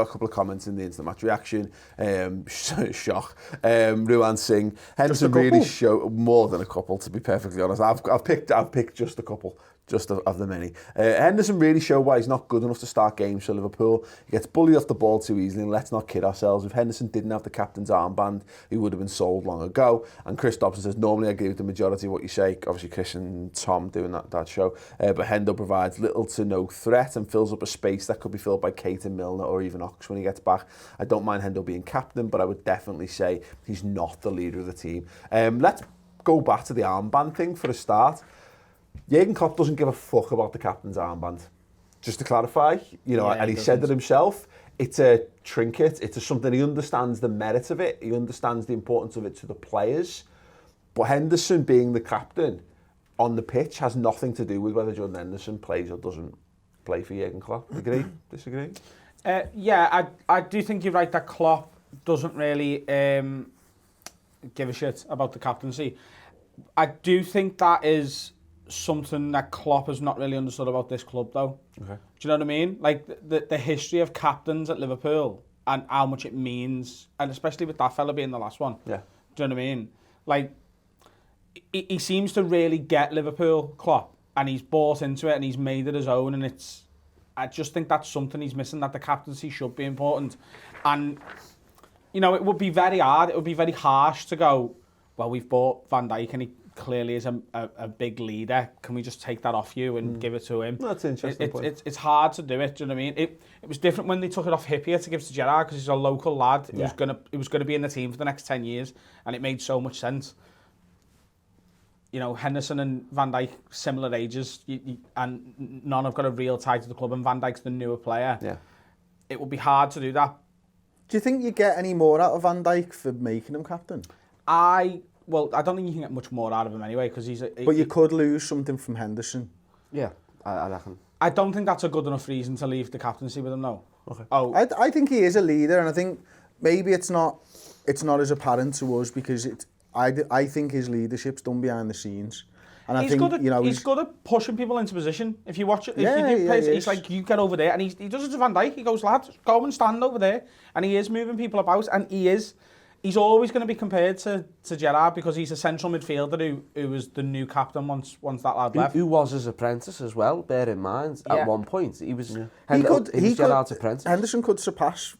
a couple of comments in the instant match reaction. Shock. Ruan Singh. Henderson really showed more than a couple, to be perfectly honest. I've picked just a couple. Just of the many. Henderson really showed why he's not good enough to start games for Liverpool. He gets bullied off the ball too easily, and let's not kid ourselves. If Henderson didn't have the captain's armband, he would have been sold long ago. And Chris Dobson says, normally I agree with the majority of what you say. Obviously, Chris and Tom doing that show. But Hendo provides little to no threat and fills up a space that could be filled by Kate and Milner or even Ox when he gets back. I don't mind Hendo being captain, but I would definitely say he's not the leader of the team. Let's go back to the armband thing for a start. Jurgen Klopp doesn't give a fuck about the captain's armband. Just to clarify, and he said it himself, it's a trinket, it's something, he understands the merit of it, he understands the importance of it to the players, but Henderson being the captain on the pitch has nothing to do with whether Jordan Henderson plays or doesn't play for Jurgen Klopp. Agree? Disagree? I do think you're right that Klopp doesn't really give a shit about the captaincy. I do think that is something that Klopp has not really understood about this club, though. Okay. Do you know what I mean? Like the history of captains at Liverpool and how much it means, and especially with that fella being the last one. Yeah. Do you know what I mean? Like he seems to really get Liverpool, Klopp, and he's bought into it and he's made it his own. And I just think that's something he's missing. That the captaincy should be important, and it would be very hard. It would be very harsh to go, well, we've bought Van Dijk and he clearly is a big leader. Can we just take that off you and give it to him? That's an interesting point. It's hard to do it. Do you know what I mean? It was different when they took it off Hippier to give to Gerrard because he's a local lad. He was gonna be in the team for the next 10 years, and it made so much sense. Henderson and Van Dijk similar ages, and none have got a real tie to the club. And Van Dijk's the newer player. Yeah, it would be hard to do that. Do you think you get any more out of Van Dijk for making him captain? Well, I don't think you can get much more out of him anyway, because But you could lose something from Henderson. Yeah, I reckon. I don't think that's a good enough reason to leave the captaincy with him, though. Okay. I think he is a leader, and I think maybe it's not as apparent to us because I think his leadership's done behind the scenes. And he's good at pushing people into position. If you watch it, he's like, you get over there, and he does it to Van Dijk. He goes, lads, go and stand over there, and he is moving people about, and he's always going to be compared to Gerrard because he's a central midfielder who was the new captain once that lad left. Who was his apprentice as well, bear in mind, at one point. He was Gerrard's apprentice. Henderson could surpass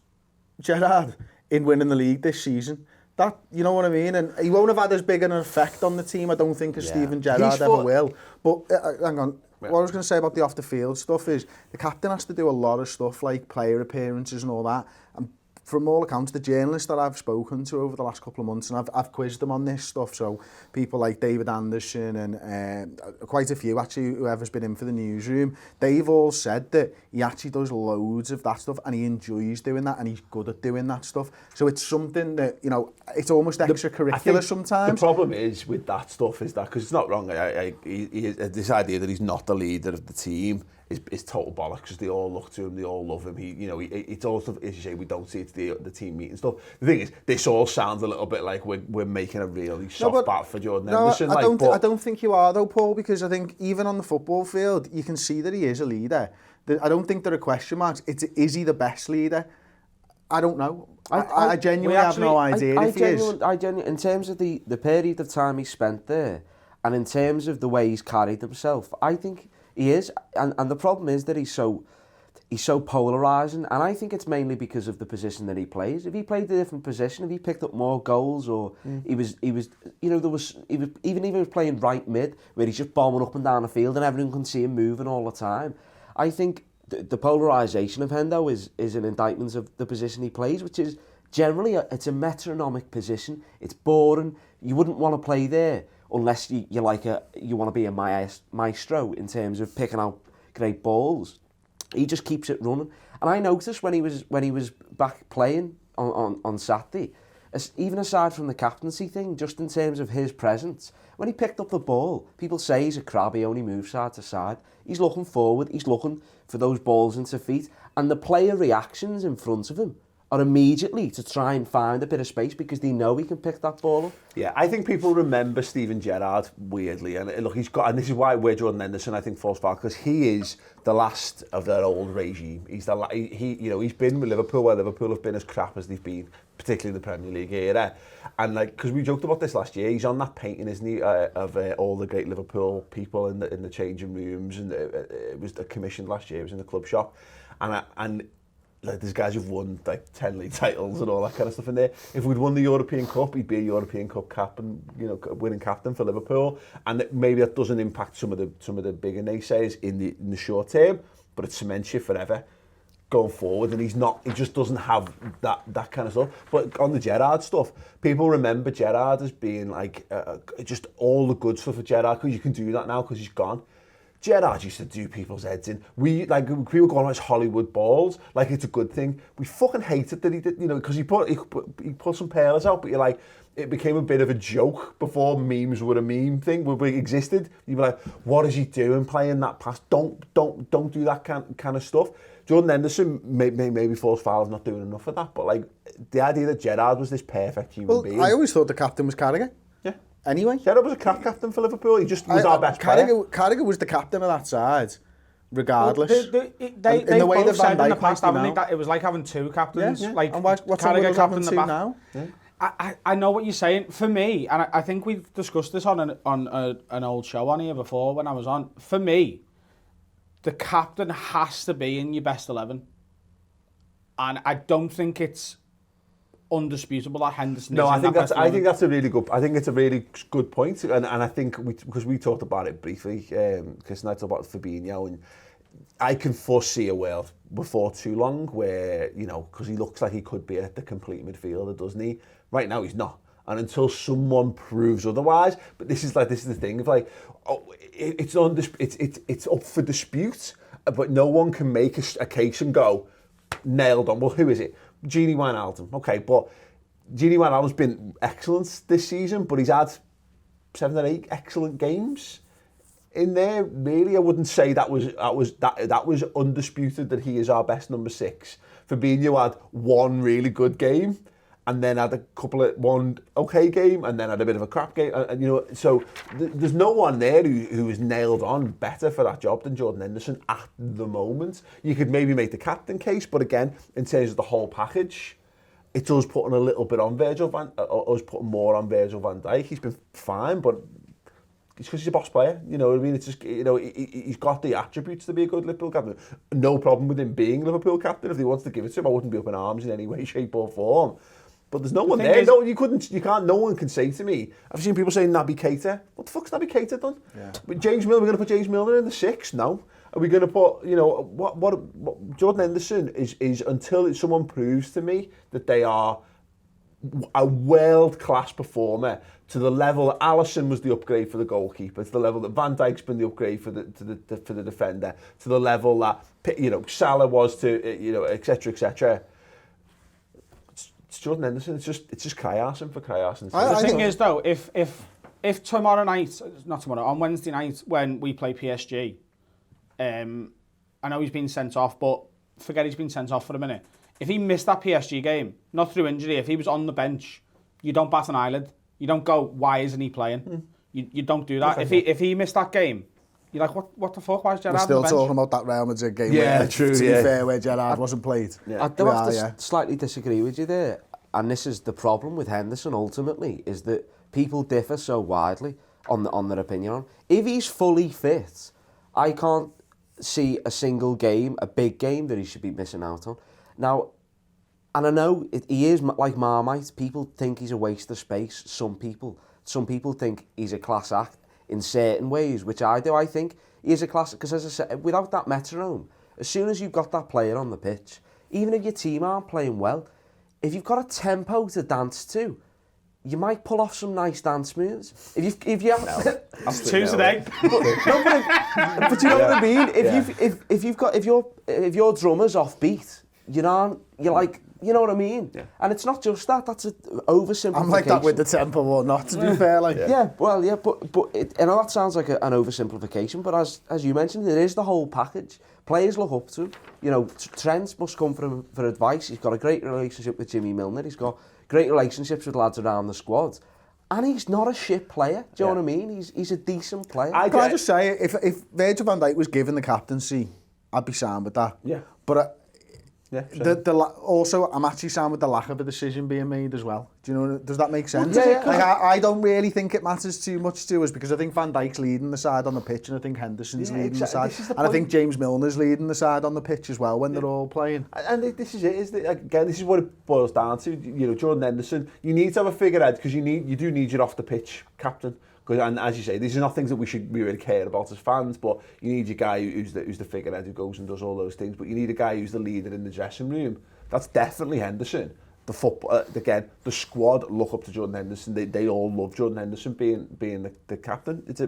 Gerrard in winning the league this season. That, you know what I mean? And he won't have had as big an effect on the team, I don't think, as Steven Gerrard ever will. But, hang on, what I was going to say about the off-the-field stuff is the captain has to do a lot of stuff like player appearances and all that. And from all accounts, the journalists that I've spoken to over the last couple of months, and I've quizzed them on this stuff, so people like David Anderson and quite a few actually, whoever's been in for the newsroom, they've all said that he actually does loads of that stuff and he enjoys doing that and he's good at doing that stuff. So it's something that, it's almost extracurricular sometimes. The problem is with that stuff is that, because it's not wrong, this idea that he's not the leader of the team is total bollocks, because they all look to him, they all love him. It's all stuff, as you say, we don't see it the team meeting stuff. The thing is, this all sounds a little bit like we're making a really soft bat for Jordan Henderson. I don't think you are though, Paul, because I think even on the football field, you can see that he is a leader. I don't think there are question marks. Is he the best leader? I don't know. I genuinely have no idea if he is. In terms of the period of time he spent there, and in terms of the way he's carried himself, I think he is, and the problem is that he's so polarising, and I think it's mainly because of the position that he plays. If he played a different position, if he picked up more goals, or he was even if he was playing right mid, where he's just bombing up and down the field and everyone can see him moving all the time, I think the polarisation of Hendo is an indictment of the position he plays, which is generally it's a metronomic position. It's boring. You wouldn't want to play there unless you want to be a maestro in terms of picking out great balls. He just keeps it running. And I noticed when he was back playing on Saturday, even aside from the captaincy thing, just in terms of his presence, when he picked up the ball, people say he's a crab, he only moves side to side. He's looking forward, he's looking for those balls into feet, and the player reactions in front of him are immediately to try and find a bit of space because they know he can pick that ball up. Yeah, I think people remember Steven Gerrard weirdly, and look, he's got, and this is why we're Jordan Henderson, I think, falls back, because he is the last of their old regime. He's he's been with Liverpool where Liverpool have been as crap as they've been, particularly in the Premier League era, and like, because we joked about this last year, he's on that painting, isn't he, of all the great Liverpool people in the changing rooms, and it was commissioned last year. It was in the club shop, and like, there's guys who've won like 10 league titles and all that kind of stuff in there. If we'd won the European Cup, he'd be a European Cup captain, winning captain for Liverpool. And maybe that doesn't impact some of the bigger naysayers in the short term, but it cements you forever going forward. And he just doesn't have that kind of stuff. But on the Gerrard stuff, people remember Gerrard as being like just all the good stuff for Gerrard, because you can do that now because he's gone. Gerrard used to do people's heads in. We were going on his Hollywood balls, like it's a good thing. We fucking hated that he did, because he put some pearls out, but you're like, it became a bit of a joke before memes were a meme thing, where we existed. You'd be like, what is he doing playing that pass? Don't do that kind of stuff. Jordan Henderson maybe falls foul of not doing enough of that, but like the idea that Gerrard was this perfect human being. I always thought the captain was Carragher. Yeah. Anyway, Gerrard was a crap captain for Liverpool. He just was our best player. Carragher was the captain of that side, regardless. They both said in the past, haven't they, that it was like having two captains. Yeah. Like, and what's Carragher captain the back now? Yeah. I know what you're saying. For me, and I think we've discussed this on an old show on here before when I was on. For me, the captain has to be in your best 11, and I don't think it's undisputable that Henderson. No, I think that's a really good. I think it's a really good point, and I think because we talked about it briefly, Chris and I talked about Fabinho, and I can foresee a world before too long where because he looks like he could be at the complete midfielder, doesn't he? Right now he's not, and until someone proves otherwise. But this is the thing of like, it's up for dispute, but no one can make a case and go nailed on. Well, who is it? Gini Wijnaldum, okay, but Gini Wijnaldum's been excellent this season, but he's had 7 or 8 excellent games in there. Really, I wouldn't say that was undisputed that he is our best number 6. Fabinho had one really good game, and then had one okay game, and then had a bit of a crap game, and so there's no one there who is nailed on better for that job than Jordan Henderson at the moment. You could maybe make the captain case, but again, in terms of the whole package, it's us putting a little bit on us putting more on Virgil van Dijk. He's been fine, but it's because he's a boss player. You know what I mean? It's just he's got the attributes to be a good Liverpool captain. No problem with him being Liverpool captain. If he wants to give it to him, I wouldn't be up in arms in any way, shape or form. But there's no one there. No one can say to me, I've seen people saying Naby Keita. What the fuck's Naby Keita done? Yeah. But James Milner, we're going to put James Milner in the 6? No. Are we going to put, what Jordan Henderson is until someone proves to me that they are a world-class performer to the level that Alisson was the upgrade for the goalkeeper, to the level that Van Dijk's been the upgrade for the defender, to the level that Salah was to etc. etc. It's Jordan Henderson. It's just cry-arsing for cry-arsing. The thing is, though, if tomorrow night, not tomorrow, on Wednesday night when we play PSG, I know he's been sent off, but forget he's been sent off for a minute. If he missed that PSG game, not through injury, if he was on the bench, you don't bat an eyelid. You don't go, why isn't he playing? You don't do that. If he missed that game, you're like, what the fuck? Why is Gerrard on the bench? We're still talking about that Real Madrid game. Yeah, true. To be fair, where Gerrard wasn't played. Yeah. I do have to slightly disagree with you there. And this is the problem with Henderson ultimately, is that people differ so widely on their opinion on. If he's fully fit, I can't see a single game, a big game, that he should be missing out on. Now, and I know he is like Marmite. People think he's a waste of space. Some people think he's a class act in certain ways, which I do. I think he is a class, because as I said, without that metronome, as soon as you've got that player on the pitch, even if your team aren't playing well, if you've got a tempo to dance to, you might pull off some nice dance moves. If you have two today. But you know what I mean. If your drummer's offbeat, you're like, you know what I mean? Yeah. And it's not just that, that's an oversimplification. I'm like that with the tempo or not, to be fair. Like. Yeah, but I know that sounds like an oversimplification, but as you mentioned, it is the whole package. Players look up to him. You know, Trent must come for advice. He's got a great relationship with Jimmy Milner. He's got great relationships with lads around the squad. And he's not a shit player. Do you know what I mean? He's a decent player. Can I just say, if Virgil van Dijk was given the captaincy, I'd be sound with that. Yeah. But Sure. I'm actually sound with the lack of a decision being made as well. Do you know? Does that make sense? Well, yeah. Like, I don't really think it matters too much to us because I think Van Dijk's leading the side on the pitch and I think Henderson's leading the side. And I think James Milner's leading the side on the pitch as well when they're all playing. And this is it, isn't it? Again, this is what it boils down to. You know, Jordan Henderson, you need to have a figurehead because you do need your off the pitch captain. And as you say, these are not things that we really care about as fans, but you need your guy who's the figurehead who goes and does all those things, but you need a guy who's the leader in the dressing room. That's definitely Henderson. The football, again, the squad look up to Jordan Henderson. They all love Jordan Henderson being the captain. It's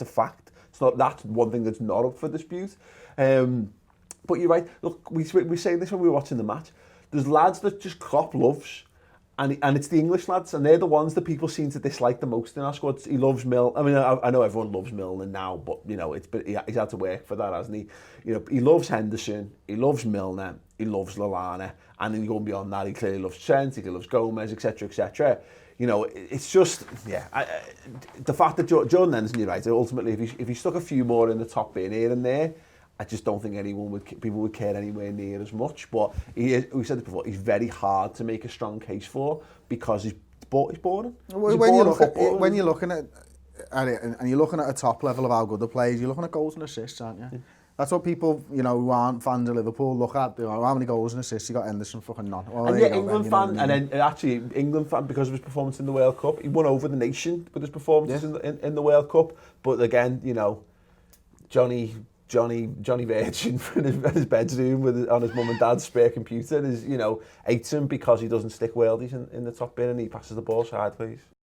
a fact. It's not that's one thing that's not up for dispute. But you're right. Look, we were saying this when we were watching the match. There's lads that just Klopp loves. And it's the English lads, and they're the ones that people seem to dislike the most in our squad. He loves Milner. I mean, I know everyone loves Milner now, but you know, he's had to work for that, hasn't he? You know, he loves Henderson, he loves Milner, he loves Lallana, and then going beyond that, he clearly loves Trent, he loves Gomez, etc., etc. You know, it's just the fact that Jordan Henderson, you're right. Ultimately, if he stuck a few more in the top bin here and there, I just don't think people would care anywhere near as much. But we said it before, he's very hard to make a strong case for because he's boring. When you're looking at it and you're looking at a top level of how good the players, you're looking at goals and assists, aren't you? Yeah. That's what people, you know, who aren't fans of Liverpool look at. You know, how many goals and assists you got? Henderson fucking none. Well, and England fan, and then actually England fan because of his performance in the World Cup, he won over the nation with his performances in the World Cup. But again, you know, Johnny Virgin in his bedroom on his mum and dad's spare computer is, you know, hates him because he doesn't stick worldies in the top bin and he passes the ball sideways.